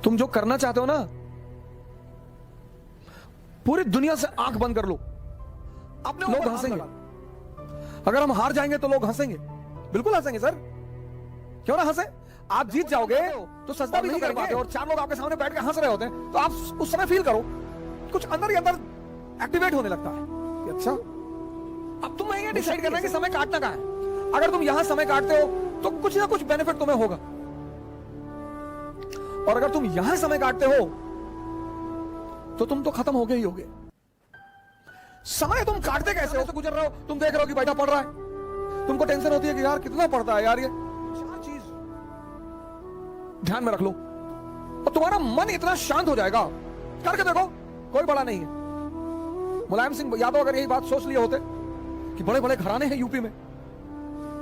तुम जो करना चाहते हो ना, पूरी दुनिया से आंख बंद कर लो, अपने लोग हंसेंगे। अगर हम हार जाएंगे तो लोग हंसेंगे, बिल्कुल हंसेंगे सर, क्यों ना हंसे। आप जीत जाओगे तो सजदा भी नहीं करेंगे और चार लोग आपके सामने बैठ के हंस रहे होते हैं, तो आप उस समय फील करो कुछ अंदर ही अंदर एक्टिवेट होने लगता है कि अच्छा, अब तुम्हें ये डिसाइड करना है कि समय काटना कहां है। अगर तुम यहां समय काटते हो तो कुछ ना कुछ बेनिफिट तुम्हें होगा, और अगर तुम यहां समय काटते हो तो तुम तो खत्म हो गए ही होगे। समय तुम काटते कैसे हो? तो गुजर रहे हो, तुम देख रहे हो कि बेटा पढ़ रहा है, तुमको टेंशन होती है कि यार कितना पढ़ता है यार ये, चार चीज ध्यान में रख लो और तुम्हारा मन इतना शांत हो जाएगा। करके देखो, कोई बड़ा नहीं है। मुलायम सिंह यादव अगर यही बात सोच लिए होते कि बड़े बड़े घराने हैं यूपी में,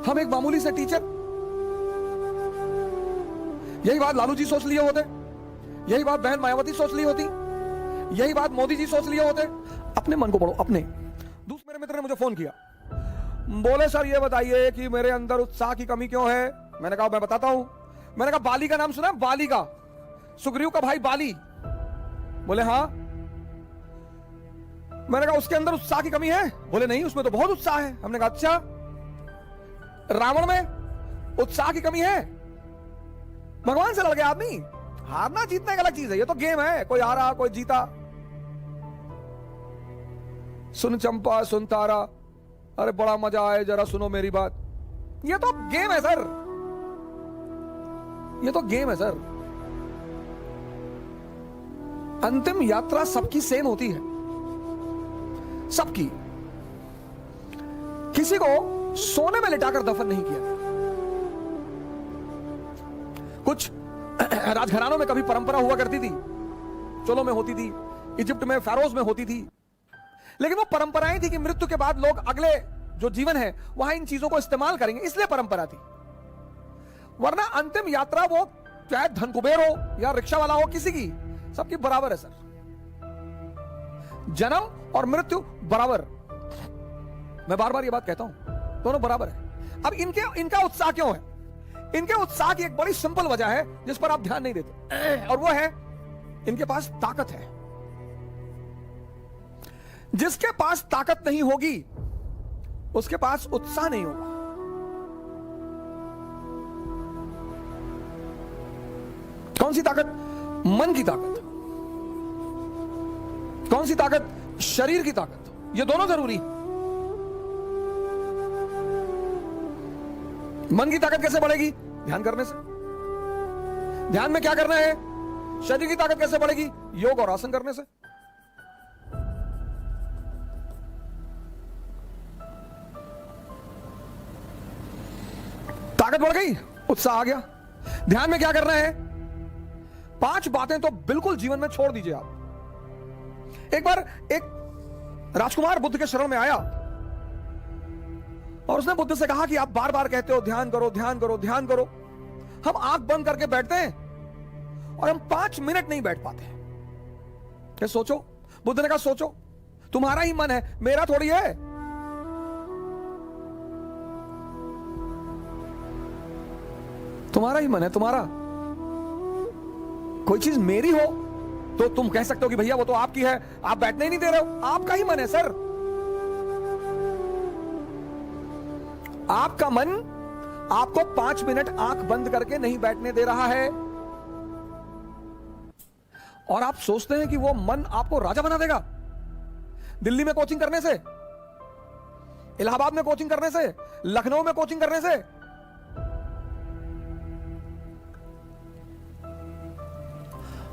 हम एक मामूली से टीचर, यही बात लालू जी सोच लिए होते, यही बात बहन मायावती सोच ली होती, यही बात मोदी जी सोच लिए होते। अपने मन को पढ़ो, अपने। दूसरे मेरे मित्र ने मुझे फोन किया, बोले सर ये बताइए कि मेरे अंदर उत्साह की कमी क्यों है। मैंने कहा मैं बताता हूं। मैंने कहा बाली का नाम सुना? बाली का, सुग्रीव का भाई बाली। बोले हाँ। मैंने कहा उसके अंदर उत्साह की कमी है? बोले नहीं, उसमें तो बहुत उत्साह है। हमने कहा अच्छा, रावण में उत्साह की कमी है? भगवान से लड़ गया आदमी। हारना जीतना एक अलग चीज है, ये तो गेम है, कोई हारा कोई जीता। सुन चंपा सुन तारा, अरे बड़ा मजा आए जरा सुनो मेरी बात। ये तो गेम है सर, ये तो गेम है सर। अंतिम यात्रा सबकी सेम होती है, सबकी। किसी को सोने में लिटाकर दफन नहीं किया। कुछ राजघरानों में कभी परंपरा हुआ करती थी, चोलों में होती थी, इजिप्ट में फेरोज में होती थी, लेकिन वो परंपराएं थी कि मृत्यु के बाद लोग अगले जो जीवन है वहां इन चीजों को इस्तेमाल करेंगे, इसलिए परंपरा थी। वरना अंतिम यात्रा वो चाहे धन कुबेर हो या रिक्शा वाला हो, किसी की, सबकी बराबर है सर। जन्म और मृत्यु बराबर। मैं बार बार ये बात कहता हूं, दोनों बराबर है। अब इनका उत्साह क्यों है? इनके उत्साह की एक बड़ी सिंपल वजह है जिस पर आप ध्यान नहीं देते, और वो है इनके पास ताकत है। जिसके पास ताकत नहीं होगी उसके पास उत्साह नहीं होगा। कौन सी ताकत? मन की ताकत। कौन सी ताकत? शरीर की ताकत। ये दोनों जरूरी। मन की ताकत कैसे बढ़ेगी? ध्यान करने से। ध्यान में क्या करना है? शरीर की ताकत कैसे बढ़ेगी? योग और आसन करने से। ताकत बढ़ गई, उत्साह आ गया। ध्यान में क्या करना है? 5 बातें तो बिल्कुल जीवन में छोड़ दीजिए आप। एक बार एक राजकुमार बुद्ध के शरण में आया और उसने बुद्ध से कहा कि आप बार बार कहते हो ध्यान करो ध्यान करो ध्यान करो, हम आंख बंद करके बैठते हैं और हम 5 मिनट नहीं बैठ पाते। क्या सोचो? बुद्ध ने कहा सोचो, तुम्हारा ही मन है, मेरा थोड़ी है। तुम्हारा ही मन है, तुम्हारा। कोई चीज मेरी हो तो तुम कह सकते हो कि भैया वो तो आपकी है, आप बैठने ही नहीं दे रहे हो। आपका ही मन है सर। आपका मन आपको 5 मिनट आंख बंद करके नहीं बैठने दे रहा है, और आप सोचते हैं कि वो मन आपको राजा बना देगा। दिल्ली में कोचिंग करने से, इलाहाबाद में कोचिंग करने से, लखनऊ में कोचिंग करने से,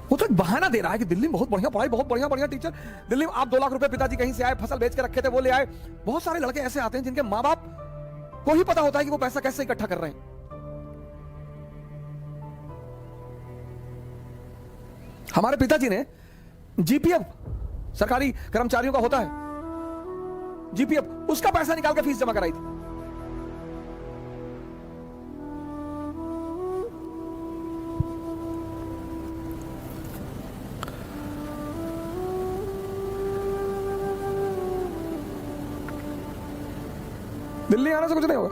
वो तो एक बहाना दे रहा है कि दिल्ली में बहुत बढ़िया पढ़ाई, बहुत बढ़िया बढ़िया टीचर। दिल्ली में आप 2 लाख रुपए पिताजी कहीं से आए, फसल बेच के रखे थे, वो ले आए। बहुत सारे लड़के ऐसे आते हैं जिनके मां बाप को ही पता होता है कि वो पैसा कैसे इकट्ठा कर रहे हैं। हमारे पिताजी ने जीपीएफ, सरकारी कर्मचारियों का होता है जीपीएफ, उसका पैसा निकाल के फीस जमा कराई थी। दिल्ली आने से कुछ नहीं होगा।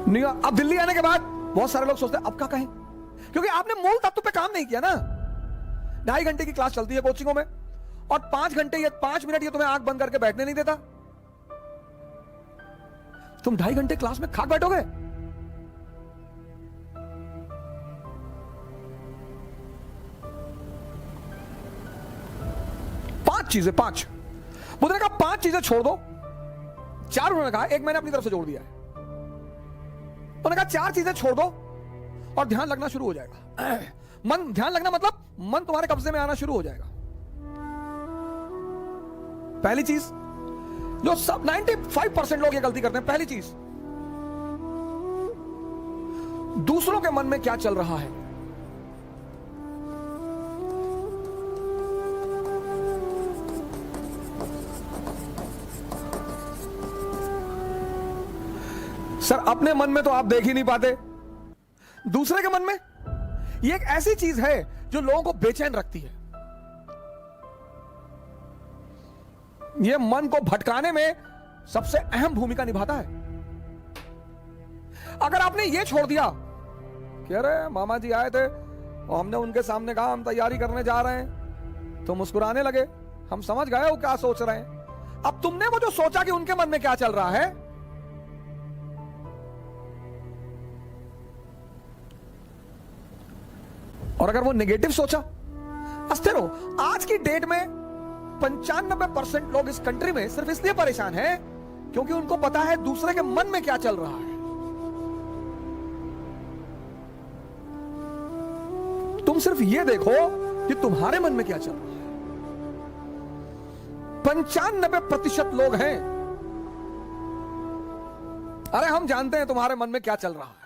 नहीं, अब दिल्ली आने के बाद बहुत सारे लोग सोचते हैं अब क्या कहें, क्योंकि आपने मूल तत्व पे काम नहीं किया ना। 2.5 घंटे की क्लास चलती है कोचिंगों में, और 5 घंटे या 5 मिनट ये तुम्हें आंख बंद करके बैठने नहीं देता। तुम 2.5 घंटे क्लास में खाक बैठोगे? पांच चीजें, 5 बुद्ध ने कहा 5 चीजें छोड़ दो। 4 उन्होंने कहा, एक मैंने अपनी तरफ से जोड़ दिया है। उन्होंने कहा 4 चीजें छोड़ दो और ध्यान लगना शुरू हो जाएगा। मन, ध्यान लगना मतलब मन तुम्हारे कब्जे में आना शुरू हो जाएगा। पहली चीज जो सब 95% लोग ये गलती करते हैं, पहली चीज, दूसरों के मन में क्या चल रहा है। सर अपने मन में तो आप देख ही नहीं पाते, दूसरे के मन में। ये एक ऐसी चीज है जो लोगों को बेचैन रखती है। ये मन को भटकाने में सबसे अहम भूमिका निभाता है। अगर आपने ये छोड़ दिया कि अरे मामा जी आए थे और हमने उनके सामने कहा हम तैयारी करने जा रहे हैं, तो मुस्कुराने लगे, हम समझ गए वो क्या सोच रहे हैं। अब तुमने वो जो सोचा कि उनके मन में क्या चल रहा है, और अगर वो नेगेटिव सोचा, अस्थिर हो। आज की डेट में 95% लोग इस कंट्री में सिर्फ इसलिए परेशान हैं क्योंकि उनको पता है दूसरे के मन में क्या चल रहा है। तुम सिर्फ ये देखो कि तुम्हारे मन में क्या चल रहा है। 95% लोग हैं, अरे हम जानते हैं तुम्हारे मन में क्या चल रहा है।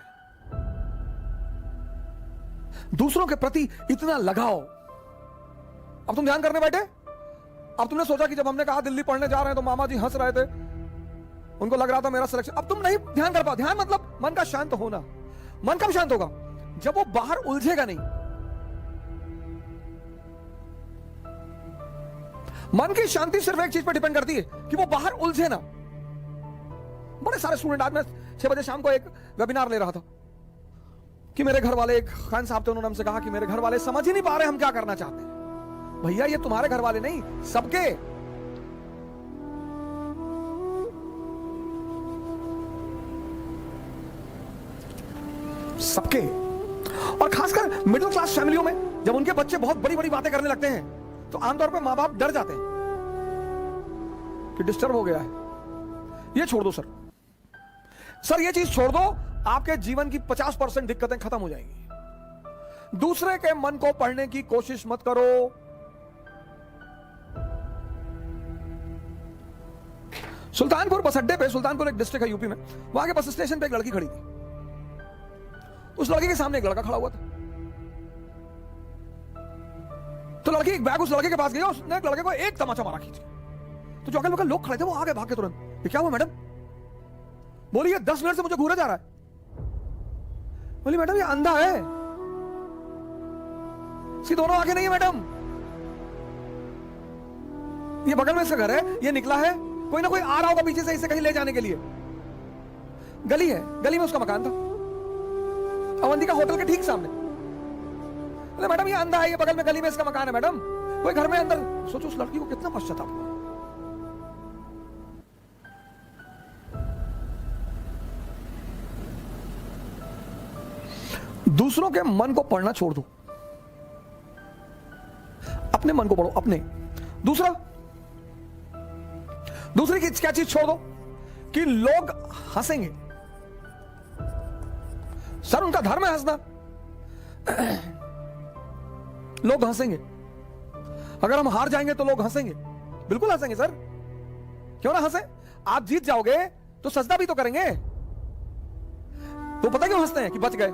दूसरों के प्रति इतना लगाव। अब तुम ध्यान करने बैठे। अब तुमने सोचा कि जब हमने कहा दिल्ली पढ़ने जा रहे हैं तो मामा जी हंस रहे थे, उनको लग रहा था मेरा सिलेक्शन। अब तुम नहीं ध्यान कर पा। ध्यान मतलब मन का शांत होना। मन कब शांत होगा? जब वो बाहर उलझेगा नहीं। मन की शांति सिर्फ एक चीज पर डिपेंड करती है कि वो बाहर उलझे ना। बड़े सारे स्टूडेंट, आज मैं 6 बजे शाम को एक वेबिनार ले रहा था कि मेरे घर वाले, एक खान साहब थे, उन्होंने हमसे कहा कि मेरे घर वाले समझ ही नहीं पा रहे हम क्या करना चाहते हैं। भैया ये तुम्हारे घर वाले नहीं, सबके। सबके। और खासकर मिडिल क्लास फैमिलियों में जब उनके बच्चे बहुत बड़ी बड़ी बातें करने लगते हैं तो आमतौर पर मां बाप डर जाते हैं कि डिस्टर्ब हो गया है। ये छोड़ दो सर। सर ये चीज छोड़ दो, आपके जीवन की 50% दिक्कतें खत्म हो जाएंगी। दूसरे के मन को पढ़ने की कोशिश मत करो। सुल्तानपुर बस अड्डे पे, सुल्तानपुर एक डिस्ट्रिक्ट है यूपी में, वहां के बस स्टेशन पे एक लड़की खड़ी थी। उस लड़की के सामने एक लड़का खड़ा हुआ था। तो लड़की एक बैग उस लड़के के पास गई और उसने एक लड़के को एक तमाचा मारा खींच। तो जो अगल बगल लोग खड़े थे वो आगे भाग के तुरंत, ये क्या हुआ मैडम? बोली ये 10 मिनट से मुझे घूरा जा रहा है। बोली मैडम ये अंधा है, इसकी दोनों आंखें नहीं है मैडम। ये बगल में से घर है, ये निकला है, कोई ना कोई आ रहा होगा पीछे से इसे कहीं ले जाने के लिए। गली है, गली में उसका मकान था, अवंतिका होटल के ठीक सामने। अरे मैडम ये अंधा है, ये बगल में गली में इसका मकान है मैडम, कोई घर में अंदर। सोचो उस लड़की को कितना पश्चाताप हुआ। दूसरों के मन को पढ़ना छोड़ दो, अपने मन को पढ़ो। अपने दूसरी की क्या चीज छोड़ दो कि लोग हंसेंगे। सर उनका धर्म है हंसना। लोग हंसेंगे, अगर हम हार जाएंगे तो लोग हंसेंगे, बिल्कुल हंसेंगे सर, क्यों ना हंसे। आप जीत जाओगे तो सजदा भी तो करेंगे। तो पता क्यों हंसते हैं कि बच गए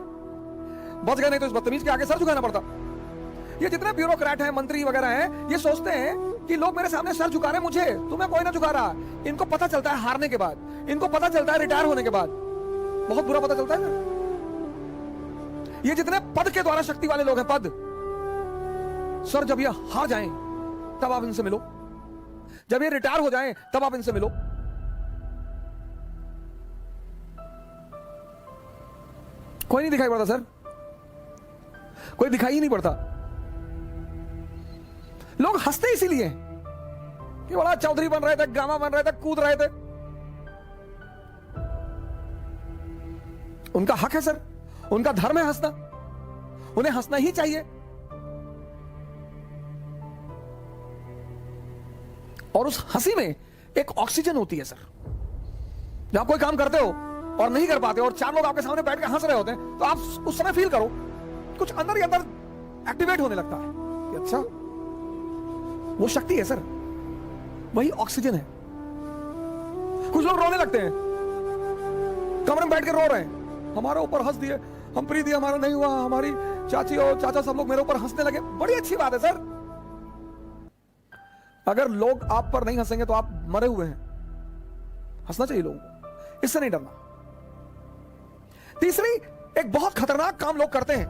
नहीं तो इस बदतमीज के आगे सर झुकाना पड़ता। ये जितने ब्यूरोक्रेट हैं, मंत्री वगैरह हैं, ये सोचते हैं कि लोग मेरे सामने सर झुका रहे, मुझे तुम्हें कोई ना झुका रहा। इनको पता चलता है हारने के बाद, इनको पता चलता है रिटायर होने के बाद, बहुत बुरा पता चलता है ना। ये जितने पद के द्वारा शक्ति वाले लोग हैं, पद, सर जब ये हार जाएं तब आप इनसे मिलो, जब ये रिटायर हो जाएं तब आप इनसे मिलो। कोई नहीं दिखाई पड़ता सर, कोई दिखाई ही नहीं पड़ता। लोग हंसते इसीलिए हैं कि बड़ा चौधरी बन रहे थे, गामा बन रहे थे, कूद रहे थे। उनका हक है सर, उनका धर्म है हंसना, उन्हें हंसना ही चाहिए। और उस हंसी में एक ऑक्सीजन होती है सर। जब आप कोई काम करते हो और नहीं कर पाते हो और चार लोग आपके सामने बैठ के हंस रहे होते हैं, तो आप उस समय फील करो कुछ अंदर ही अंदर एक्टिवेट होने लगता है कि अच्छा, वो शक्ति है सर, वही ऑक्सीजन है। कुछ लोग रोने लगते हैं, कमरे में बैठ के रो रहे हैं, हमारे ऊपर हंस दिए, हम प्रीति हमारा नहीं हुआ, हमारी चाची और चाचा सब लोग मेरे ऊपर हंसने लगे। बड़ी अच्छी बात है सर। अगर लोग आप पर नहीं हंसेंगे तो आप मरे हुए हैं। हंसना चाहिए लोगों को, इससे नहीं डरना। तीसरी, एक बहुत खतरनाक काम लोग करते हैं,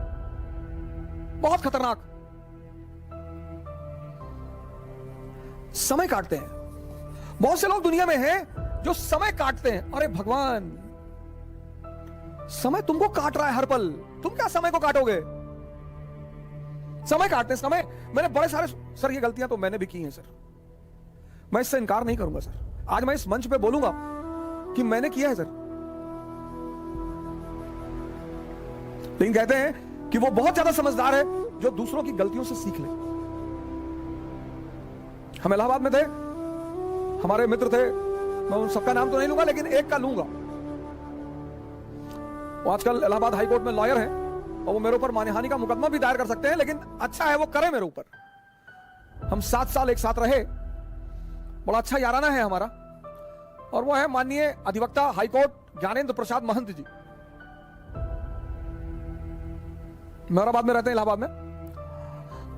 बहुत खतरनाक, समय काटते हैं। बहुत से लोग दुनिया में हैं जो समय काटते हैं। अरे भगवान, समय तुमको काट रहा है हर पल, तुम क्या समय को काटोगे? समय काटते हैं, समय। मैंने बड़े सारे सर, ये गलतियां तो मैंने भी की हैं सर, मैं इससे इनकार नहीं करूंगा सर। आज मैं इस मंच पे बोलूंगा कि मैंने किया है सर। लेकिन कहते हैं कि वो बहुत ज्यादा समझदार है जो दूसरों की गलतियों से सीख ले। हम इलाहाबाद में थे, हमारे मित्र थे, मैं उन सबका नाम तो नहीं लूंगा लेकिन एक का लूंगा। वो आजकल इलाहाबाद हाई कोर्ट में लॉयर है और वो मेरे ऊपर मानहानि का मुकदमा भी दायर कर सकते हैं, लेकिन अच्छा है वो करे मेरे ऊपर। हम 7 साल एक साथ रहे, बड़ा अच्छा याराना है हमारा। और वो है माननीय अधिवक्ता हाईकोर्ट ज्ञानेंद्र प्रसाद महंत जी, मेहराबाद में रहते हैं, इलाहाबाद में।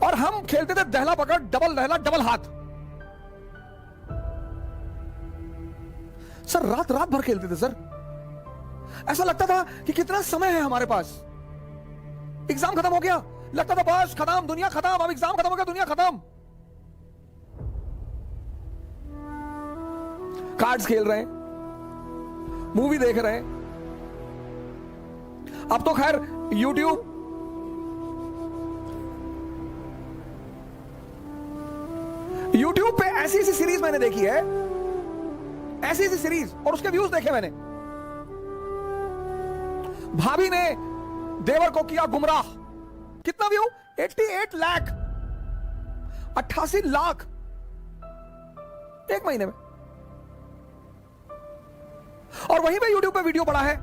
और हम खेलते थे दहला पकड़, डबल दहला, डबल हाथ सर। रात रात भर खेलते थे सर। ऐसा लगता था कि कितना समय है हमारे पास। एग्जाम खत्म हो गया, लगता था बस खत्म, दुनिया खत्म। अब एग्जाम खत्म हो गया, दुनिया खत्म। कार्ड्स खेल रहे हैं, मूवी देख रहे हैं। अब तो खैर यूट्यूब पे ऐसी ऐसी सीरीज मैंने देखी है, ऐसी ऐसी सीरीज, और उसके व्यूज देखे मैंने। भाभी ने देवर को किया गुमराह, कितना व्यू? 88 लाख, 88 लाख एक महीने में। और वहीं पे यूट्यूब पे वीडियो पड़ा है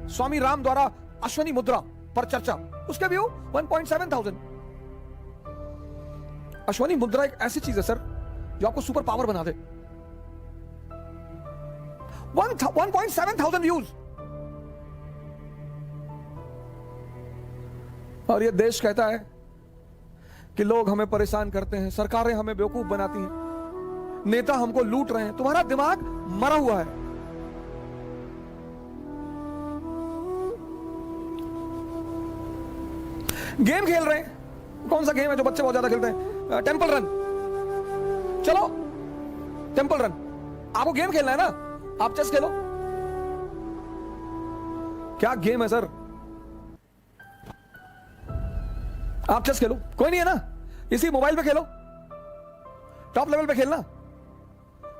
स्वामी राम द्वारा अश्वनी मुद्रा पर चर्चा, उसके व्यू 1.7,000। अश्वनी मुद्रा एक ऐसी चीज है सर जो आपको सुपर पावर बना दे। 1.7,000 व्यूज। और ये देश कहता है कि लोग हमें परेशान करते हैं, सरकारें हमें बेवकूफ बनाती हैं, नेता हमको लूट रहे हैं। तुम्हारा दिमाग मरा हुआ है। गेम खेल रहे हैं, कौन सा गेम है जो बच्चे बहुत ज्यादा खेलते हैं? Temple run. चलो टेंपल रन, आपको गेम खेलना है ना, आप चेस खेलो। क्या गेम है सर? आप चेस खेलो, कोई नहीं है ना, इसी मोबाइल पे खेलो, टॉप लेवल पे खेलना। मैं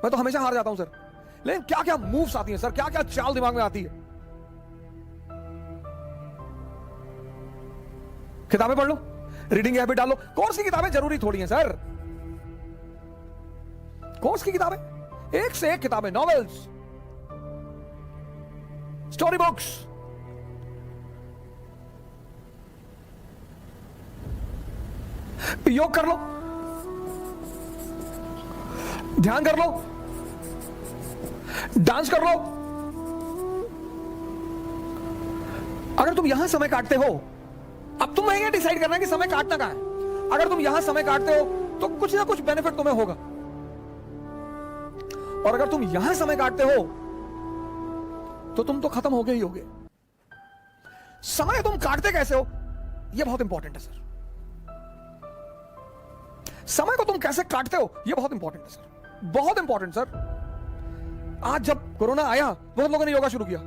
तो हमेशा हार जाता हूं सर। लेकिन क्या क्या मूव्स आती हैं सर, क्या क्या चाल दिमाग में आती है। किताबें पढ़ लो, रीडिंग हैबिट डालो। कोर्स की किताबें जरूरी थोड़ी हैं सर। कोर्स की किताबें, एक से एक किताबें, नॉवेल्स, स्टोरी बुक्स। योग कर लो, ध्यान कर लो, डांस कर लो। अगर तुम यहां समय काटते हो, अब तुम ये डिसाइड करना है कि समय काटना कहां है। अगर तुम यहां समय काटते हो तो कुछ ना कुछ बेनिफिट तुम्हें होगा, और अगर तुम यहां समय काटते हो तो तुम तो खत्म हो गए ही होगे। समय तुम काटते कैसे हो, यह बहुत इंपॉर्टेंट है सर। समय को तुम कैसे काटते हो, यह बहुत इंपॉर्टेंट है सर, बहुत इंपॉर्टेंट सर। आज जब कोरोना आया, बहुत लोगों ने योगा शुरू किया।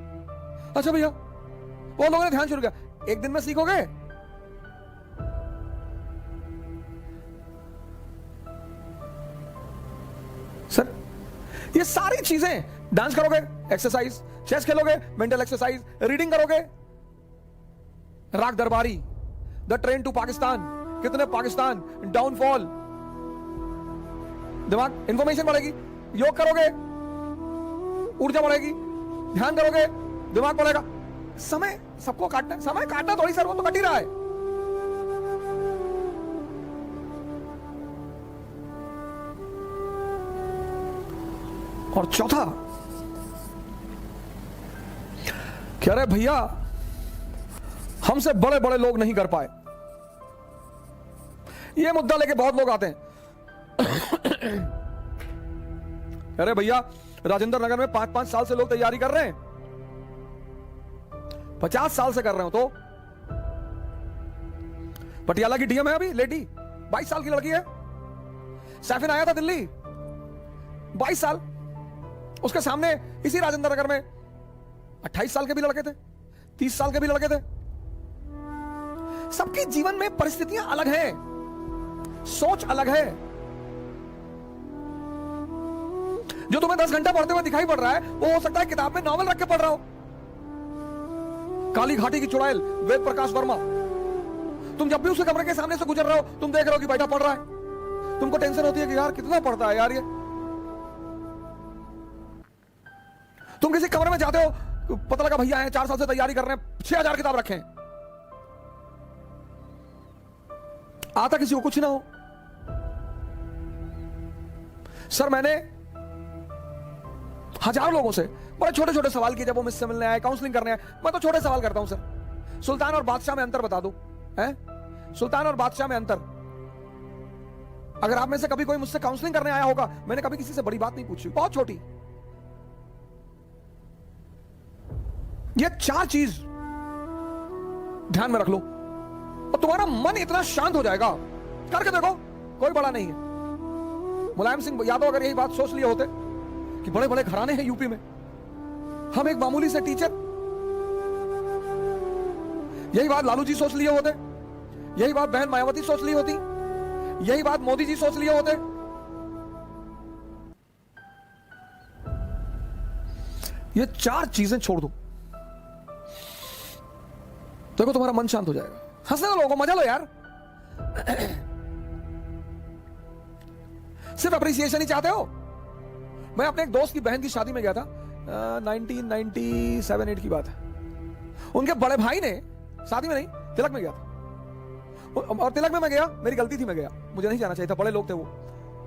अच्छा भैया, बहुत लोगों ने ध्यान शुरू किया। एक दिन में सीखोगे? ये सारी चीजें, डांस करोगे एक्सरसाइज, चेस खेलोगे मेंटल एक्सरसाइज, रीडिंग करोगे राग दरबारी, द ट्रेन टू पाकिस्तान, कितने पाकिस्तान, डाउनफॉल, दिमाग इंफॉर्मेशन बढ़ेगी। योग करोगे ऊर्जा बढ़ेगी, ध्यान करोगे दिमाग बढ़ेगा। समय सबको काटना है, समय काटना थोड़ी सर, वो तो कट ही रहा है। और चौथा, कह रहे भैया हमसे बड़े बड़े लोग नहीं कर पाए। ये मुद्दा लेके बहुत लोग आते हैं। अरे भैया राजेंद्र नगर में 5-5 साल से लोग तैयारी कर रहे हैं, 50 साल से कर रहे हो। तो पटियाला की डीएम है अभी लेडी, 22 साल की लड़की है। सैफिन आया था दिल्ली, 22 साल। उसके सामने इसी राजेंद्र नगर में 28 साल के भी लड़के थे, 30 साल के भी लड़के थे। सबके जीवन में परिस्थितियां अलग हैं, सोच अलग है। जो तुम्हें 10 घंटा पढ़ते हुए दिखाई पड़ रहा है, वो हो सकता है किताब में नॉवल रख के पढ़ रहा हो। काली घाटी की चुड़ैल वेद प्रकाश वर्मा, तुम जब भी उसके कमरे के सामने से गुजर रहे हो, तुम देख रहे हो कि बैठा पढ़ रहा है। तुमको टेंशन होती है कि यार कितना पढ़ता है यार ये। तुम किसी कमरे में जाते हो, पता लगा भैया हैं 4 साल से तैयारी कर रहे हैं, 6000 किताब रखे हैं, आता किसी को कुछ ना हो। सर मैंने हजारों लोगों से बड़े छोटे छोटे सवाल किए, जब वो मुझसे मिलने आए, काउंसलिंग करने आए। मैं तो छोटे सवाल करता हूं सर, सुल्तान और बादशाह में अंतर बता दो, हैं? सुल्तान और बादशाह में अंतर। अगर आप में से कभी कोई मुझसे काउंसलिंग करने आया होगा, मैंने कभी किसी से बड़ी बात नहीं पूछी, बहुत छोटी। ये 4 चीज ध्यान में रख लो और तुम्हारा मन इतना शांत हो जाएगा। करके देखो, कोई बड़ा नहीं है। मुलायम सिंह यादव अगर यही बात सोच लिए होते कि बड़े बड़े घराने हैं यूपी में, हम एक मामूली से टीचर, यही बात लालू जी सोच लिए होते, यही बात बहन मायावती सोच ली होती, यही बात मोदी जी सोच लिए होते। ये 4 चीजें छोड़ दो, देखो तुम्हारा मन शांत हो जाएगा। हंसने दो लोगों को, मजा लो यार। सिर्फ अप्रिसिएशन ही चाहते हो। मैं अपने एक दोस्त की बहन की शादी में गया था, 1997-8 की बात है। उनके बड़े भाई ने, शादी में नहीं तिलक में गया था, और तिलक में मैं गया, मेरी गलती थी, मैं गया, मुझे नहीं जाना चाहिए था। बड़े लोग थे वो,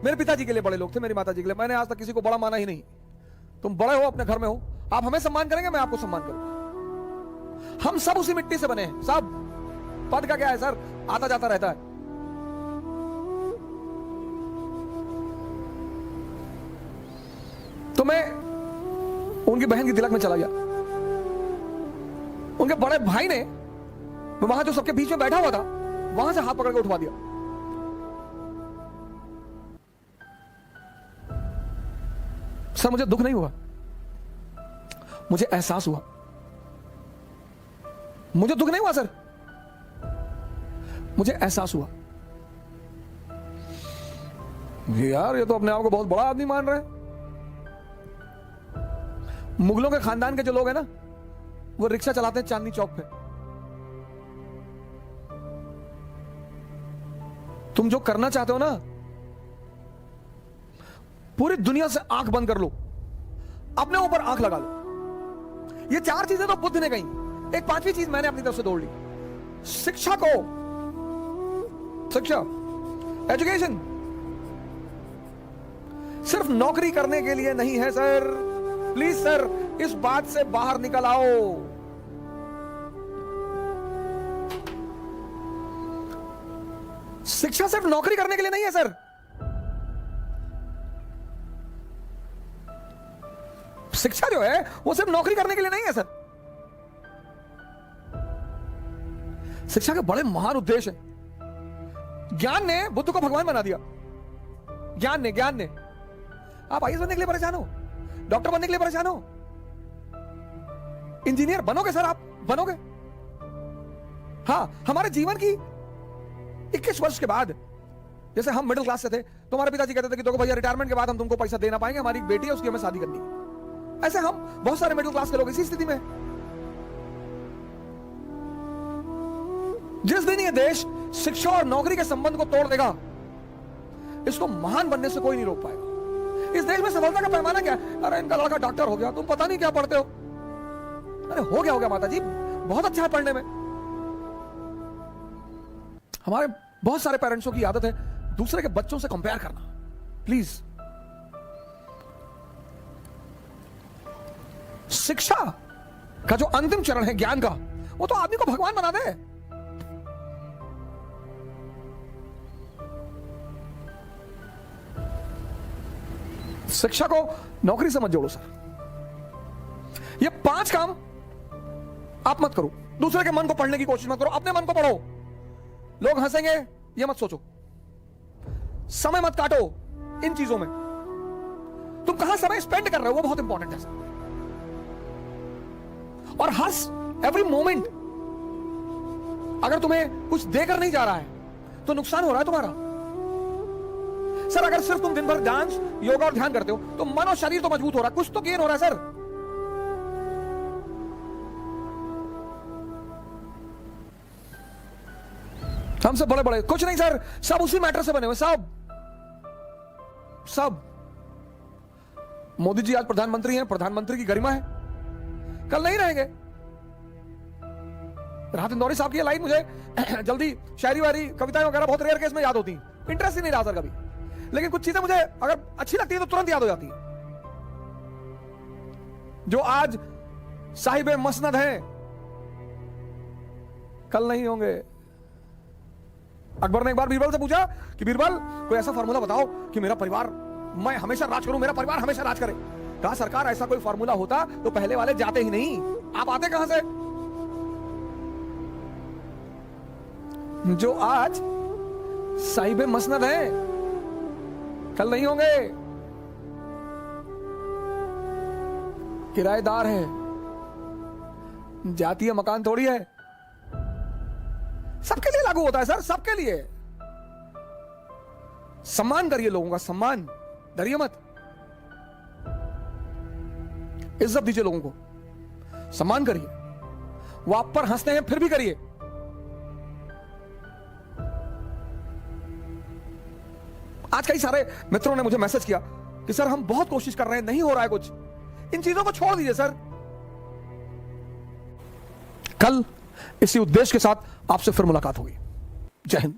मेरे पिताजी के लिए बड़े लोग थे, मेरी माता जी के लिए। मैंने आज तक किसी को बड़ा माना ही नहीं। तुम बड़े हो, अपने घर में हो, आप हमें सम्मान करेंगे, मैं आपको सम्मान करूंगा। हम सब उसी मिट्टी से बने हैं, सब। पद का क्या है सर, आता जाता रहता है। तो मैं उनकी बहन की तिलक में चला गया। उनके बड़े भाई ने, वहां जो सबके बीच में बैठा हुआ था, वहां से हाथ पकड़ के उठवा दिया। सर मुझे दुख नहीं हुआ, मुझे एहसास हुआ। मुझे दुख नहीं हुआ सर, मुझे एहसास हुआ यार ये तो अपने आप को बहुत बड़ा आदमी मान रहे हैं। मुगलों के खानदान के जो लोग हैं ना, वो रिक्शा चलाते हैं चांदनी चौक पे। तुम जो करना चाहते हो ना, पूरी दुनिया से आंख बंद कर लो, अपने ऊपर आंख लगा लो। ये 4 चीजें तो बुद्ध ने कही, एक 5वीं चीज मैंने अपनी तरफ से जोड़ ली। शिक्षा को, शिक्षा, एजुकेशन सिर्फ नौकरी करने के लिए नहीं है सर। प्लीज सर, इस बात से बाहर निकल आओ। शिक्षा सिर्फ नौकरी करने के लिए नहीं है सर। शिक्षा जो है वो सिर्फ नौकरी करने के लिए नहीं है सर। शिक्षा के बड़े महान उद्देश्य हैं। ज्ञान ने बुद्ध को भगवान बना दिया। ज्ञान ने आप आईएएस बनने के लिए परेशान हो, डॉक्टर बनने के लिए परेशान हो, इंजीनियर बनोगे सर, आप बनोगे। हाँ, हमारे जीवन की 21 वर्ष के बाद जैसे हम मिडिल क्लास से थे, तुम्हारे पिताजी कहते थे कि देखो भैया रिटायरमेंट के बाद हम तुमको पैसा देना पाएंगे, हमारी एक बेटी है उसकी हमें शादी करनी है। ऐसे हम बहुत सारे मिडिल क्लास के लोग इसी स्थिति में। जिस दिन ये देश शिक्षा और नौकरी के संबंध को तोड़ देगा, इसको महान बनने से कोई नहीं रोक पाएगा। इस देश में सफलता का पैमाना क्या है? अरे इनका लड़का डॉक्टर हो गया, तुम पता नहीं क्या पढ़ते हो। अरे हो गया माता जी, बहुत अच्छा है पढ़ने में। हमारे बहुत सारे पेरेंट्सों की आदत है दूसरे के बच्चों से कंपेयर करना। प्लीज, शिक्षा का जो अंतिम चरण है ज्ञान का, वो तो आदमी को भगवान बना दे। शिक्षा को नौकरी से मत जोड़ो सर। ये 5 काम आप मत करो। दूसरे के मन को पढ़ने की कोशिश मत करो, अपने मन को पढ़ो। लोग हंसेंगे ये मत सोचो, समय मत काटो इन चीजों में। तुम कहां समय स्पेंड कर रहे हो वो बहुत इंपॉर्टेंट है सर। और हर एवरी मोमेंट अगर तुम्हें कुछ देकर नहीं जा रहा है तो नुकसान हो रहा है तुम्हारा। सर अगर सिर्फ तुम दिन भर डांस, योगा और ध्यान करते हो तो मन और शरीर तो मजबूत हो रहा है, कुछ तो गेन हो रहा है सर। हम सब बड़े बड़े कुछ नहीं सर, सब उसी मैटर से बने हुए, सब। मोदी जी आज प्रधानमंत्री हैं, प्रधानमंत्री की गरिमा है, कल नहीं रहेंगे। राहत इंदौरी साहब की लाइन मुझे जल्दी शायरी वारी कविताएं वगैरह बहुत रेयर केस में याद होती, इंटरेस्ट ही नहीं रहा सर कभी, लेकिन कुछ चीजें मुझे अगर अच्छी लगती है तो तुरंत याद हो जाती है। जो आज साहिबे मसनद हैं कल नहीं होंगे। अकबर ने एक बार बीरबल से पूछा कि बीरबल कोई ऐसा फार्मूला बताओ कि मेरा परिवार, मैं हमेशा राज करूं, मेरा परिवार हमेशा राज करे। कहा सरकार ऐसा कोई फार्मूला होता तो पहले वाले जाते ही नहीं, आप आते कहां से? जो आज साहिबे मसनद हैं कल नहीं होंगे, किराएदार है, जातीय मकान थोड़ी है। सबके लिए लागू होता है सर, सबके लिए। सम्मान करिए लोगों का, सम्मान, डरिए मत, इज्जत दीजिए लोगों को, सम्मान करिए। वो आप पर हंसते हैं फिर भी करिए। आज कई सारे मित्रों ने मुझे मैसेज किया कि सर हम बहुत कोशिश कर रहे हैं, नहीं हो रहा है कुछ। इन चीजों को छोड़ दीजिए सर। कल इसी उद्देश्य के साथ आपसे फिर मुलाकात होगी। जय हिंद।